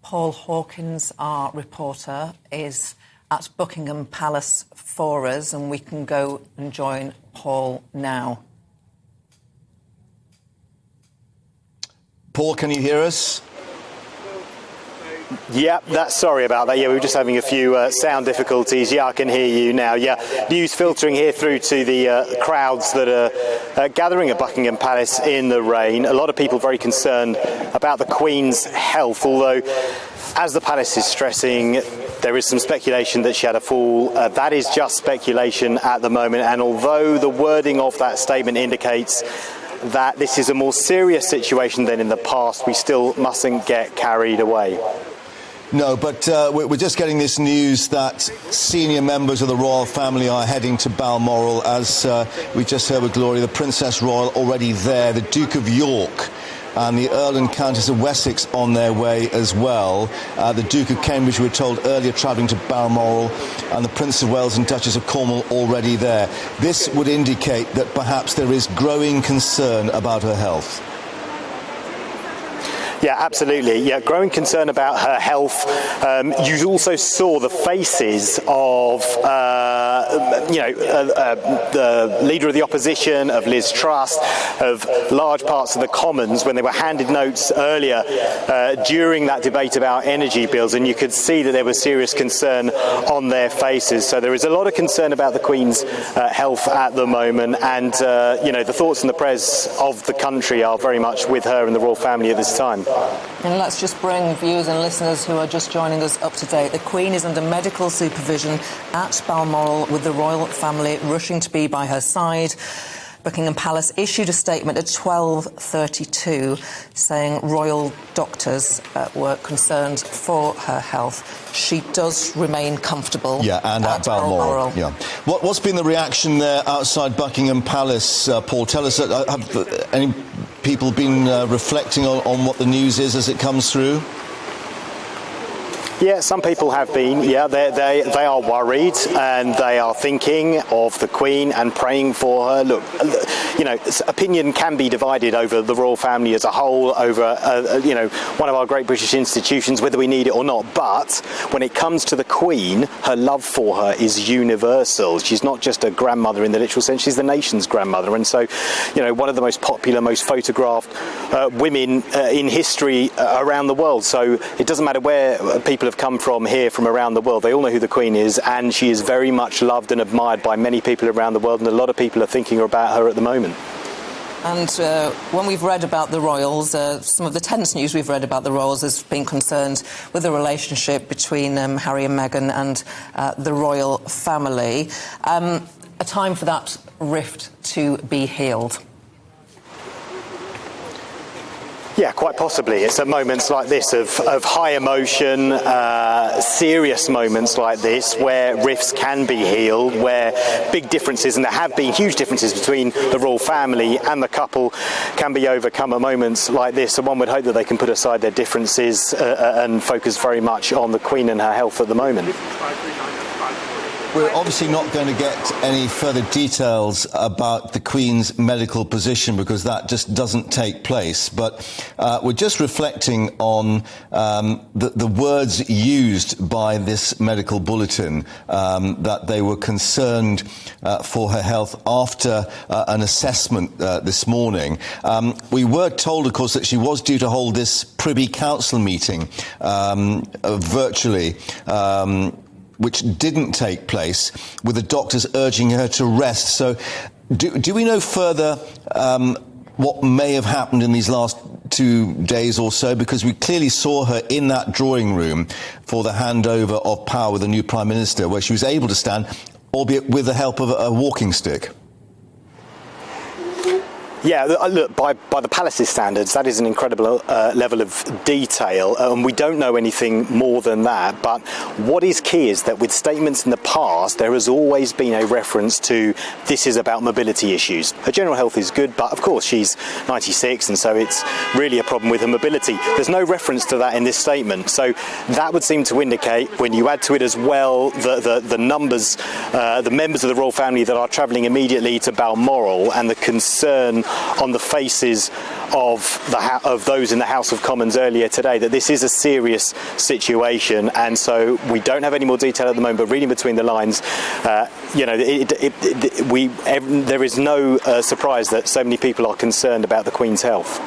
Paul Hawkins, our reporter, is at Buckingham Palace for us, and we can go and join Paul now. Paul, can you hear us? Yeah, sorry about that. Yeah, we were just having a few sound difficulties. Yeah, I can hear you now. Yeah, news filtering here through to the crowds that are gathering at Buckingham Palace in the rain. A lot of people very concerned about the Queen's health, although, as the palace is stressing, there is some speculation that she had a fall. That is just speculation at the moment, and although the wording of that statement indicates that this is a more serious situation than in the past, we still mustn't get carried away. No, but we're just getting this news that senior members of the royal family are heading to Balmoral. As we just heard with Gloria, the Princess Royal already there, the Duke of York and the Earl and Countess of Wessex on their way as well. The Duke of Cambridge, we were told earlier, travelling to Balmoral, and the Prince of Wales and Duchess of Cornwall already there. This would indicate that perhaps there is growing concern about her health. Yeah, absolutely. Yeah, growing concern about her health. You also saw the faces of, the leader of the opposition, of Liz Truss, of large parts of the Commons when they were handed notes earlier during that debate about energy bills, and you could see that there was serious concern on their faces. So there is a lot of concern about the Queen's health at the moment, and the thoughts and the prayers of the country are very much with her and the royal family at this time. And let's just bring viewers and listeners who are just joining us up to date. The Queen is under medical supervision at Balmoral, with the royal family rushing to be by her side. Buckingham Palace issued a statement at 12:32 saying royal doctors were concerned for her health. She does remain comfortable. Yeah, and at Balmoral. Yeah. What's been the reaction there outside Buckingham Palace, Paul? Tell us, have any people been reflecting on what the news is as it comes through? Yeah, some people have been. Yeah, they are worried, and they are thinking of the Queen and praying for her. Look, opinion can be divided over the royal family as a whole, over one of our great British institutions, whether we need it or not. But when it comes to the Queen, her love for her is universal. She's not just a grandmother in the literal sense; she's the nation's grandmother. And so, one of the most popular, most photographed women in history around the world. So it doesn't matter where people have come from here, from around the world. They all know who the Queen is, and she is very much loved and admired by many people around the world, and a lot of people are thinking about her at the moment. And when we've read about the royals, some of the tense news we've read about the royals has been concerned with the relationship between Harry and Meghan and the royal family. A time for that rift to be healed. Yeah, quite possibly. It's at moments like this of high emotion, serious moments like this, where rifts can be healed, where big differences, and there have been huge differences between the royal family and the couple, can be overcome at moments like this. So one would hope that they can put aside their differences and focus very much on the Queen and her health at the moment. We're obviously not going to get any further details about the Queen's medical position because that just doesn't take place. But we're just reflecting on the words used by this medical bulletin, that they were concerned for her health after an assessment this morning. We were told, of course, that she was due to hold this Privy Council meeting virtually, which didn't take place, with the doctors urging her to rest. So do we know further what may have happened in these last 2 days or so? Because we clearly saw her in that drawing room for the handover of power with the new Prime Minister, where she was able to stand, albeit with the help of a walking stick. Yeah, look, by the Palace's standards, that is an incredible level of detail, and we don't know anything more than that. But what is key is that with statements in the past, there has always been a reference to this is about mobility issues. Her general health is good, but of course she's 96, and so it's really a problem with her mobility. There's no reference to that in this statement. So that would seem to indicate, when you add to it as well the numbers, the members of the royal family that are travelling immediately to Balmoral, and the concern on the faces of those in the House of Commons earlier today that this is a serious situation, and so we don't have any more detail at the moment. But reading between the lines, there is no surprise that so many people are concerned about the Queen's health.